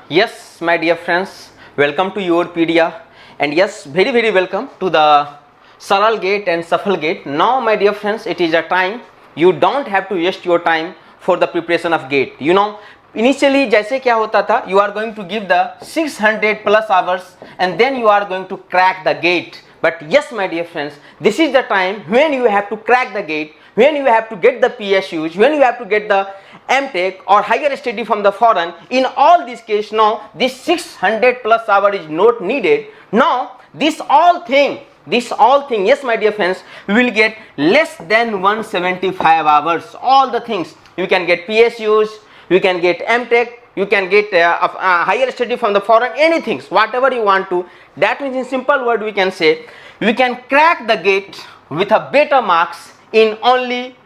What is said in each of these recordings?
Yes, my dear friends, welcome to your PDA, and yes, very welcome to the Saral Gate and Safal Gate. Now, my dear friends, it is a time you don't have to waste your time for the preparation of gate. You know, initially जैसे क्या होता था, you are going to give the 600 plus hours and then you are going to crack the gate. But yes, my dear friends, this is the time when you have to crack the gate, when you have to get the PSUs, when you have to get the MTech or higher study from the foreign. In all these cases now, this 600 plus hour is not needed. Now, this all thing, yes, my dear friends, we will get less than 175 hours. All the things, you can get PSUs, you can get MTech, you can get higher study from the foreign, anything, whatever you want to. That means in simple word we can say, we can crack the gate with a better marks in only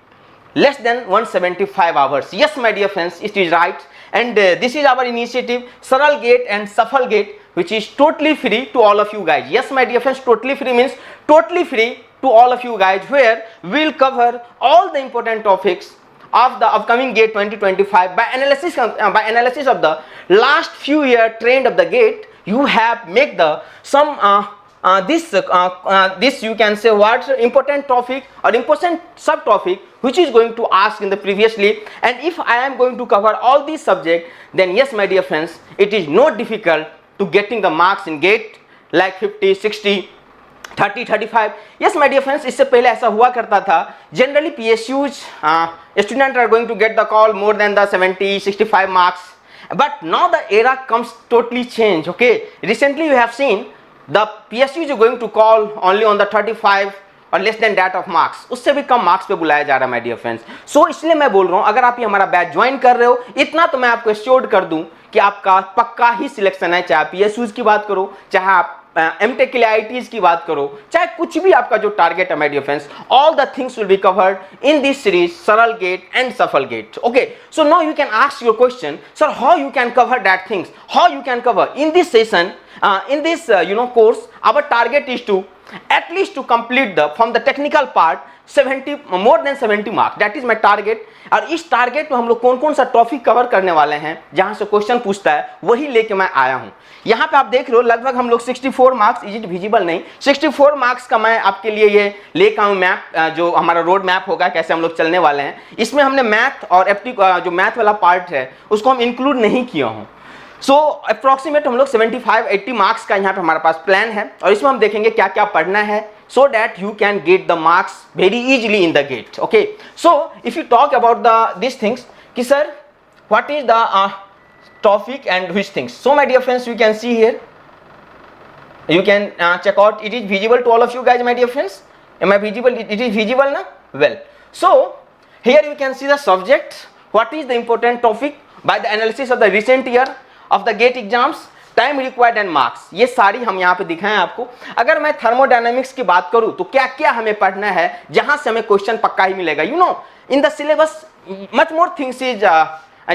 less than 175 hours. Yes, my dear friends, it is right. And this is our initiative, Saral Gate and Safal Gate, which is totally free to all of you guys. Yes, my dear friends, totally free means totally free to all of you guys, where we will cover all the important topics of the upcoming gate 2025 by analysis of the last few year trend of the gate. You have make the some this you can say what important topic or important subtopic which is going to ask in the previously. And if I am going to cover all these subject, then yes, my dear friends, it is not difficult to getting the marks in gate like 50, 60, 30, 35. Yes, my dear friends, इससे पहले ऐसा हुआ करता था, generally PSUs students are going to get the call more than the 70, 65 marks. But now the era comes totally change. Okay, recently you have seen the PSUs are going to call only on the 35 और less than that of marks, उससे भी कम marks पे बुलाया जा रहा है my dear friends. सो इसलिए मैं बोल रहा हूं, अगर आप ये हमारा बैच ज्वाइन कर रहे हो, इतना तो मैं आपको एश्योर्ड कर दूं कि आपका पक्का ही सिलेक्शन है. चाहे आप PSUs की बात करो, चाहे आप MTech के लिए IITs की बात करो, चाहे कुछ भी आपका जो टारगेट है my dear friends, all the things will be covered in this series Saral GATE and Safal GATE. Okay, so now you can ask your question, sir how you can cover that things, how you can cover in this session, in this course. Our target is to at least to complete the from the technical part 70 more than 70 marks. That is my target. और इस target में हम लोग कौन कौन सा topic cover करने वाले हैं, जहां से क्वेश्चन पूछता है वही लेके मैं आया हूं. यहाँ पे आप देख रहे हो लगभग हम लोग 64 मार्क्स, इज इट विजिबल नहीं, 64 मार्क्स का मैं आपके लिए ये लेकर आऊँ मैप, जो हमारा रोड मैप होगा कैसे हम लोग चलने वाले हैं. इसमें हमने मैथ और जो मैथ वाला पार्ट है उसको हम इंक्लूड नहीं किया हूँ. सो अप्रॉक्सीमेट हम लोग 75-80 मार्क्स का यहाँ पे हमारे पास प्लान है, और इसमें हम देखेंगे क्या क्या पढ़ना है, so that you can get the marks very easily in the gate. Okay, so if you talk about these things, कि sir what is the topic and which things. So my dear friends, you can see here, you can check out, it is visible to all of you guys, my dear friends. Am I visible? It is visible na? Well, so here you can see the subject, what is the important topic by the analysis of the recent year of the gate exams, time required and marks. ये सारी हम यहाँ पे दिखाएं आपको. अगर मैं thermodynamics की बात करूं तो क्या क्या हमें पढ़ना है, जहां से हमें क्वेश्चन पक्का ही मिलेगा. You know, in the syllabus much more things is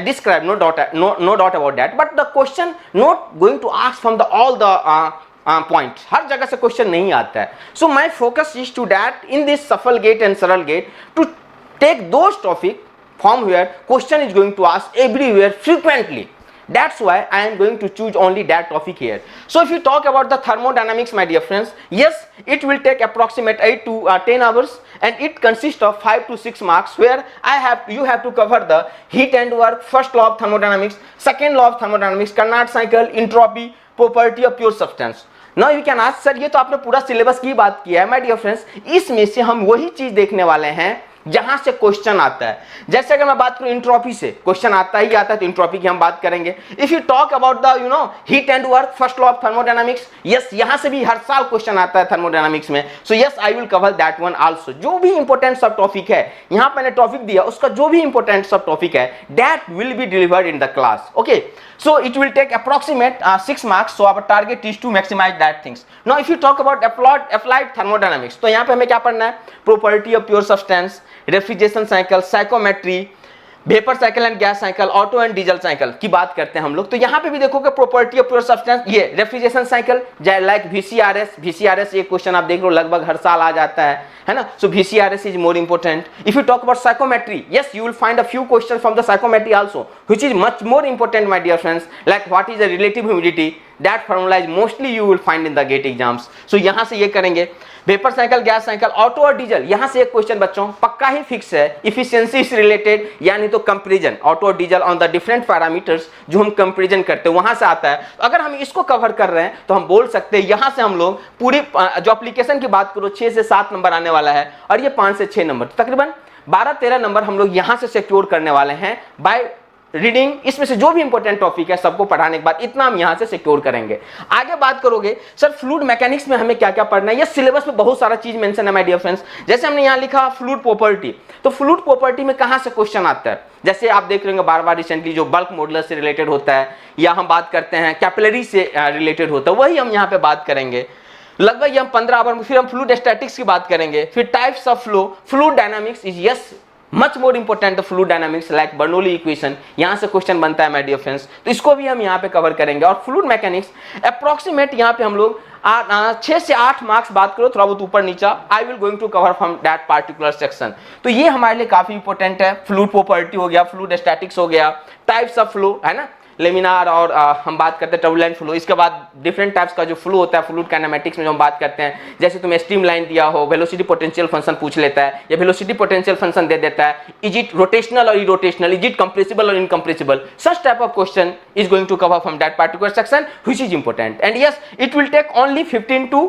describe, no doubt about that, but the question not going to ask from the all the point. हर जगह से क्वेश्चन नहीं आता है. So my focus is to that in this Safal GATE and Saral GATE to take those topic from where question is going to ask everywhere frequently. That's why I am going to choose only that topic here. So if you talk about the thermodynamics, my dear friends, yes, it will take approximate 8 to 10 hours, and it consists of 5 to 6 marks, where you have to cover the heat and work, first law of thermodynamics, second law of thermodynamics, Carnot cycle, entropy, property of pure substance. Now you can ask, sir, ये तो आपने पूरा syllabus की बात किया है. My dear friends, इसमें से हम वही चीज देखने वाले हैं जहां से क्वेश्चन आता है. जैसे अगर मैं बात करूं इंट्रोपी से, क्वेश्चन आता ही आता है, तो इंट्रोपी की हम बात करेंगे. If you talk about the heat and work, first law of thermodynamics, yes, यहां से भी हर साल क्वेश्चन आता है थर्मोडायनामिक्स में. So yes, I will cover that one also. जो भी इंपॉर्टेंट सब टॉपिक है, यहां मैंने टॉपिक दिया, उसका जो भी इंपॉर्टेंट सब टॉपिक है, that will be delivered in the class. Okay, so it will take approximate 6 marks. So our target is to maximize that things. Now if you talk about applied thermodynamics, तो यहाँ पे हमें क्या पढ़ना है, property of pure substance, refrigeration cycle, psychometry, vapour cycle and gas cycle, auto and diesel cycle की बात करते हैं हम लोग। तो यहाँ पे भी देखोगे प्रॉपर्टी ऑफ प्योर सब्सटेंस, ये रेफ्रिजरेशन साइकिल लाइक VCRS ये क्वेश्चन आप देख लो लगभग हर साल आ जाता है ना। So VCRS is more important. If you talk about psychrometry, yes you will find a few question from the psychrometry also which is much more important my dear friends, like what is the relative humidity, that formula is mostly you will find in the GATE exams. So यहाँ से ये करेंगे। Vapour cycle, gas cycle, Otto और diesel, यहां से एक question बच्चों पक्का ही फिक्स है, इफिशिएंसी इज रिलेटेड यानी तो कंपैरिजन ऑटो और diesel on the different parameters जो हम कंपैरिजन करते हैं वहां से आता है। तो अगर हम इसको कवर कर रहे हैं तो हम बोल सकते हैं यहां से हम लोग पूरी जो एप्लीकेशन की बात करो 6 से 7 नंबर आने वाला है और ये 5 से 6 नंबर, तकरीबन 12-13 नंबर हम लोग यहां से सिक्योर करने वाले हैं बाय रीडिंग। इसमें से जो भी इंपॉर्टेंट टॉपिक है सबको पढ़ाने के बाद इतना हम यहां से सिक्योर करेंगे। आगे बात करोगे सर फ्लूइड मैकेनिक्स में हमें क्या क्या पढ़ना है, ये सिलेबस में बहुत सारा चीज मेंशन है माय डियर फ्रेंड्स। जैसे हमने यहां लिखा फ्लूइड प्रॉपर्टी, तो फ्लूइड प्रॉपर्टी में कहां से क्वेश्चन आता है, जैसे आप देख रहे होंगे बार बार रिसेंटली जो बल्क मॉडुलस से रिलेटेड होता है या हम बात करते हैं कैपिलरी से रिलेटेड होता है, वही हम यहाँ पे बात करेंगे लगभग हम 15 आवर। फिर हम फ्लूइड स्टैटिक्स की बात करेंगे, फिर types of flow, fluid dynamics is yes much more important, fluid dynamics like Bernoulli equation, यहां से क्वेश्चन बनता है माय डियर फ्रेंड्स, तो इसको भी हम यहां पे कवर करेंगे। और फ्लूइड मैकेनिक्स अप्रोक्सीमेट यहां पे हम लोग 6 से 8 मार्क्स बात करो थोड़ा बहुत ऊपर नीचा, I will going to cover from that particular section. तो ये हमारे लिए काफी इंपॉर्टेंट है। फ्लूइड प्रॉपर्टी हो गया, फ्लूइड स्टैटिक्स हो गया, टाइप्स ऑफ फ्लो है ना, लेमिनार और हम बात करते हैं टर्बुलेंट फ्लो। इसके बाद डिफरेंट टाइप्स का जो फ्लो होता है फ्लूइड काइनेमेटिक्स में जो हम बात करते हैं, जैसे तुम्हें स्ट्रीम लाइन दिया हो, वेलोसिटी पोटेंशियल फंक्शन पूछ लेता है या वेलोसिटी पोटेंशियल फंक्शन दे देता है, इज इट रोटेशनल और इरोटेशनल, इज इट कंप्रेसिबल और incompressible, such type of question is going to cover from that particular section which is important. And yes it will take only 15 to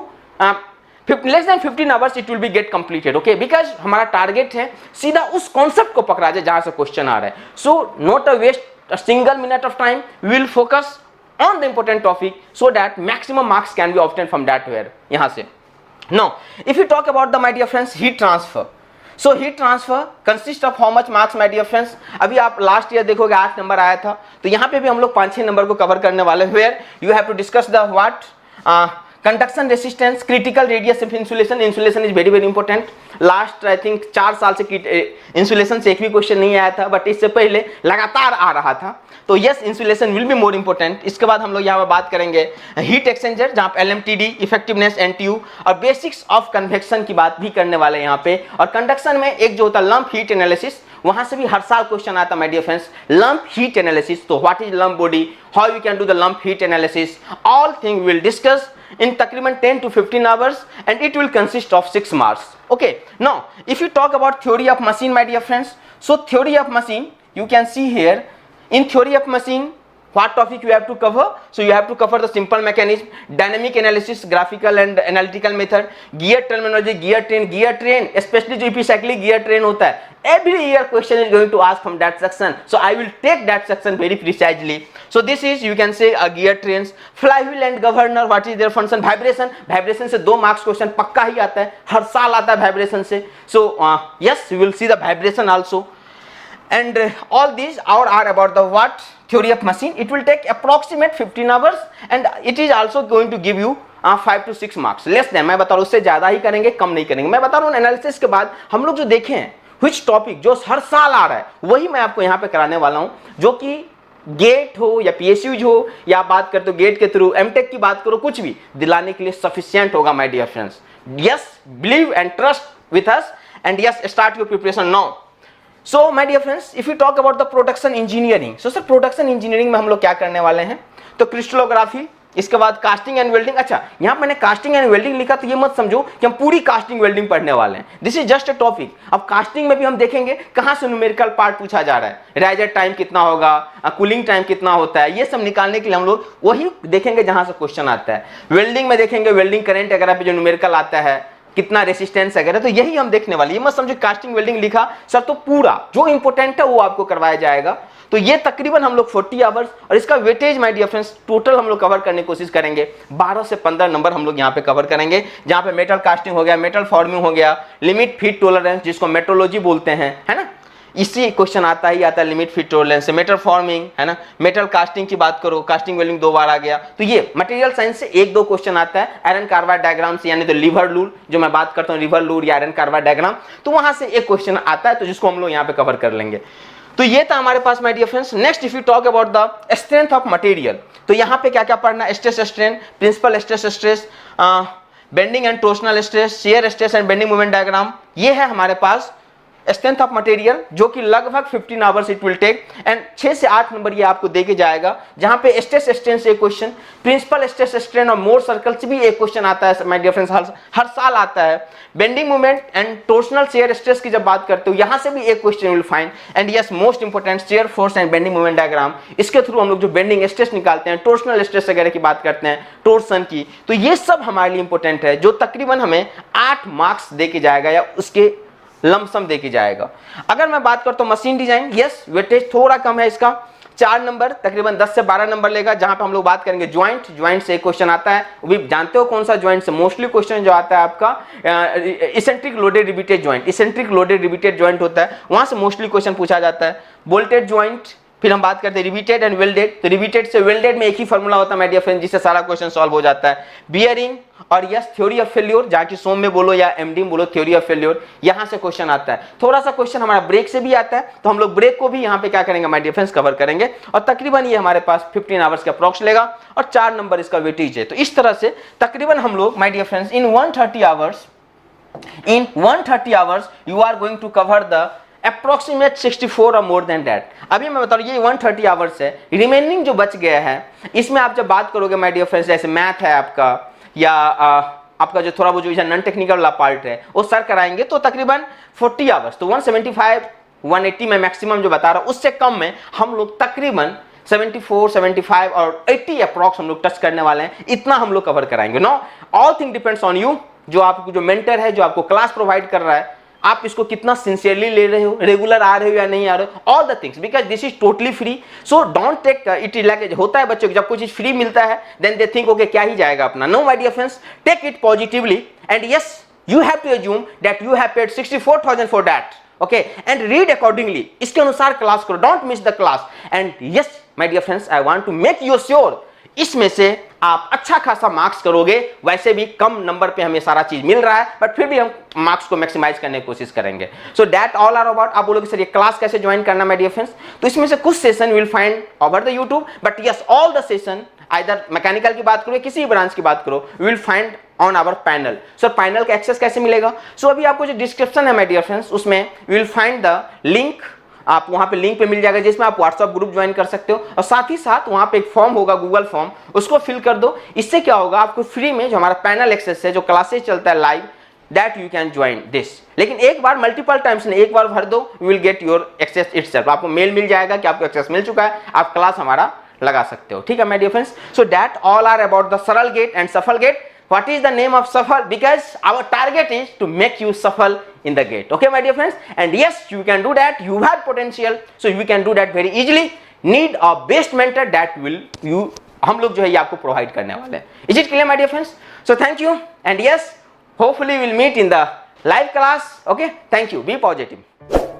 less than 15 hours it will be get completed, okay, because हमारा target है सीधा उस concept को पकड़ा जाए जहां से question आ रहा है। So not a waste a single minute of time, we will focus on the important topic so that maximum marks can be obtained from that where yahan se. Now if you talk about the my dear friends heat transfer, so heat transfer consists of how much marks my dear friends, अभी आप last year देखोगे 8 number आया था, तो यहाँ पे भी हम लोग 5-6 नंबर को कवर करने वाले हैं, where you have to discuss the what conduction resistance, critical radius of insulation, insulation is very very important. Last I think 4 साल से इंसुलेशन से एक भी क्वेश्चन नहीं आया था, बट इससे पहले लगातार आ रहा था, तो yes insulation will be more important. इसके बाद हम लोग यहाँ पर बात करेंगे हीट एक्सचेंजर, जहाँ पे LMTD, इफेक्टिवनेस, NTU और बेसिक्स ऑफ कन्वेक्शन की बात भी करने वाले हैं यहाँ पे। और कंडक्शन में एक जो होता है लंप हीट एनालिसिस, वहां से भी हर साल क्वेश्चन आता है my dear friends, lump heat analysis. तो what is lump body, how you can do the lump heat analysis, all thing will discuss in तकरीबन 10 to 15 hours and it will consist of 6 marks. Okay, now if you talk about theory of machine my dear friends, so theory of machine you can see here, in theory of machine what topic you have to cover, so you have to cover the simple mechanism, dynamic analysis, graphical and analytical method, gear terminology, gear train especially जो epicyclic gear train होता है, every year question is going to ask from that section, so I will take that section very precisely. So this is you can say a gear trains, flywheel and governor, what is their function, vibration से 2 marks question पक्का ही आता है, हर साल आता है vibration से, so yes you will see the vibration also. And all these are about the what theory of machine. It will take approximate 15 hours and it is also going to give you 5 to 6 marks less than, मैं बता रहा हूँ उससे ज्यादा ही करेंगे, कम नहीं करेंगे। मैं बता रहा हूँ एनालिसिस के बाद हम लोग जो देखे हैं which टॉपिक जो हर साल आ रहा है वही मैं आपको यहाँ पे कराने वाला हूँ, जो कि गेट हो या PSUs हो या बात करते हो गेट के थ्रू MTech की बात करो, कुछ भी दिलाने के लिए सफिशिएंट होगा my dear friends. Yes believe and trust with us and yes start your preparation now. So my dear friends, if you talk about the production engineering, so sir production engineering में हम लोग क्या करने वाले हैं, तो crystallography, इसके बाद कास्टिंग एंड वेल्डिंग। अच्छा यहाँ मैंने कास्टिंग एंड वेल्डिंग लिखा तो ये मत समझो कि हम पूरी कास्टिंग वेल्डिंग पढ़ने वाले हैं, this is just a topic. अब कास्टिंग में भी हम देखेंगे कहाँ से न्यूमेरिकल पार्ट पूछा जा रहा है, राइजर टाइम कितना होगा, कूलिंग टाइम कितना होता है, ये सब निकालने के लिए हम लोग वही देखेंगे जहाँ से क्वेश्चन आता है। वेल्डिंग में देखेंगे वेल्डिंग करंट वगैरह पे जो न्यूमेरिकल आता है, कितना रेसिस्टेंस वगैरह, तो यही हम देखने वाले। ये मत समझो कास्टिंग वेल्डिंग लिखा सर तो पूरा जो इंपॉर्टेंट है वो आपको करवाया जाएगा। तो ये तकरीबन हम लोग 40 आवर्स और इसका weightage my dear friends total हम लोग कवर करने की कोशिश करेंगे। 12 से 15 नंबर हम लोग यहाँ पे कवर करेंगे, जहाँ पे मेटल कास्टिंग हो गया, मेटल फॉर्मिंग हो गया, लिमिट फिट टॉलरेंस जिसको मेट्रोलॉजी बोलते हैं, है ना, इसी क्वेश्चन आता ही आता है, लिमिट फिट टॉलरेंस से मेटल फॉर्मिंग, है ना, मेटल कास्टिंग की बात करो, कास्टिंग वेल्डिंग 2 बार आ गया। तो ये मटेरियल साइंस से 1-2 क्वेश्चन आता है, आयरन कार्बाइड डायग्राम से यानी तो लीवर लूर जो मैं बात करता हूँ, लीवर लूर या आयरन कार्बाइड डायग्राम, तो वहां से एक क्वेश्चन आता है, तो जिसको हम लोग यहाँ पे कवर कर लेंगे। तो ये था हमारे पास my dear friends. Next if you talk about the strength of material, तो यहाँ पे क्या क्या पढ़ना, stress strain, principal stress stress, bending and torsional stress, shear stress and bending moment diagram, ये है हमारे पास स्ट्रेंथ ऑफ मटेरियल, जो कि लगभग 15 hours it will take and 6 से 8 नंबर ये आपको देके जाएगा, जहां पे स्ट्रेस स्ट्रेन से एक क्वेश्चन, प्रिंसिपल स्ट्रेस स्ट्रेन और मोर सर्कल से भी एक क्वेश्चन आता है माय डियर फ्रेंड्स, हर साल आता है। Bending moment and torsional shear stress की जब बात करते हो, यहां से भी एक question will find and yes most important shear force and bending moment diagram, इसके थ्रू हम लोग जो बेंडिंग स्ट्रेस निकालते हैं, टोर्शनल स्ट्रेस वगैरह की बात करते हैं, टोर्सन की, तो ये सब हमारे लिए इंपॉर्टेंट है, जो तकरीबन हमें 8 मार्क्स देके जाएगा या उसके लमसम देके जाएगा। अगर मैं बात करता हूं मशीन डिजाइन, यस वेटेज थोड़ा कम है इसका, 4 नंबर, तकरीबन 10 से 12 नंबर लेगा, जहां पे हम लोग बात करेंगे ज्वाइंट से एक क्वेश्चन आता है, वो भी जानते हो कौन सा ज्वाइंट से, मोस्टली क्वेश्चन जो आता है आपका eccentric loaded repeated joint, eccentric loaded repeated joint होता है, वहां से मोस्टली क्वेश्चन पूछा जाता है। बोल्टेड ज्वाइंट, फिर हम बात करते हैं रिपीटेड एंड वेल्डेड, तो रिपीटेड से वेल्डेड में एक ही फॉर्मूला होता है माय डियर फ्रेंड, जिससे सारा क्वेश्चन सॉल्व हो जाता है। बियरिंग और यस थ्योरी ऑफ फेल्योर, जहां की सोम में बोलो या एमडी में बोलो, थ्योरी ऑफ फेल्योर, यहां से क्वेश्चन आता है। थोड़ा सा क्वेश्चन हमारा ब्रेक से भी आता है, तो हम लोग ब्रेक को भी यहां पे क्या करेंगे माय डियर फ्रेंड्स, कवर करेंगे, और तकरीबन ये हमारे पास 15 आवर्स का अप्रॉक्स लेगा और 4 नंबर इसका वेटेज है। तो इस तरह से तकरीबन हम लोग my dear friends in 130 hours you are going to cover the approximate 64 और मोर देन दैट। अभी मैं बता रहा हूं ये 130 आवर्स है, रिमेनिंग जो बच गया है इसमें आप जब बात करोगे माय डियर फ्रेंड्स, जैसे मैथ है आपका या आपका जो थोड़ा बहुत जो नॉन टेक्निकल वाला पार्ट है वो सर कराएंगे, तो तकरीबन 40 आवर्स, तो 175 180 में मैक्सिमम जो बता रहा हूं, उससे कम में हम लोग तकरीबन 74 75 और 80 अप्रॉक्स हम लोग टच करने वाले हैं, इतना हम लोग कवर कराएंगे। Know all thing depends on you, जो आपको जो मेंटर है, जो आपको क्लास प्रोवाइड कर रहा है, आप इसको कितना सिंसियरली ले रहे हो, रेगुलर आ रहे हो या नहीं आ रहे हो, all the things, because this is totally free, so don't take it like, होता है बच्चों को जब कोई चीज फ्री मिलता है देन दे थिंक ओके क्या ही जाएगा अपना, no my dear friends, take it positively and yes you have to assume that you have paid 64,000 for that, okay, and read accordingly, इसके अनुसार क्लास करो, don't miss the class and yes my dear friends I want to make you sure इसमें से आप अच्छा खासा marks करोगे। वैसे भी कम नंबर पे हमें सारा चीज मिल रहा है, बट फिर भी हम मार्क्स को मैक्सिमाइज करने की कोशिश करेंगे। So that all are about, आप बोलोगे सर ये क्लास कैसे ज्वाइन करना माय डियर फ्रेंड्स, तो इसमें से कुछ session will find over the YouTube, but yes all the session either mechanical की बात करो या किसी ब्रांच की बात करो, will find on our panel. So panel का एक्सेस कैसे मिलेगा, सो अभी आपको जो डिस्क्रिप्शन है माय डियर फ्रेंड्स, उसमें विल फाइंड द लिंक, आप वहां पे लिंक पे मिल जाएगा जिसमें आप व्हाट्सएप ग्रुप ज्वाइन कर सकते हो, और साथ ही साथ वहां पे एक फॉर्म होगा गूगल फॉर्म, उसको फिल कर दो। इससे क्या होगा, आपको फ्री में जो हमारा पैनल एक्सेस है, जो क्लासेस चलता है live, that you can join this, लेकिन एक बार मल्टीपल टाइम्स नहीं, एक बार भर दो, you will get your access itself, आपको मेल मिल जाएगा कि आपको एक्सेस मिल चुका है, आप क्लास हमारा लगा सकते हो, ठीक है my dear friends. So that all are about the Saral GATE and Safal GATE. What is the name of shuffle? Because our target is to make you shuffle in the gate. Okay, my dear friends? And yes, you can do that. You have potential, so you can do that very easily. Need a best mentor that will you हम लोग जो है ये आपको provide करने वाले हैं। Is it clear, my dear friends? So thank you, and yes, hopefully we'll meet in the live class. Okay, thank you. Be positive.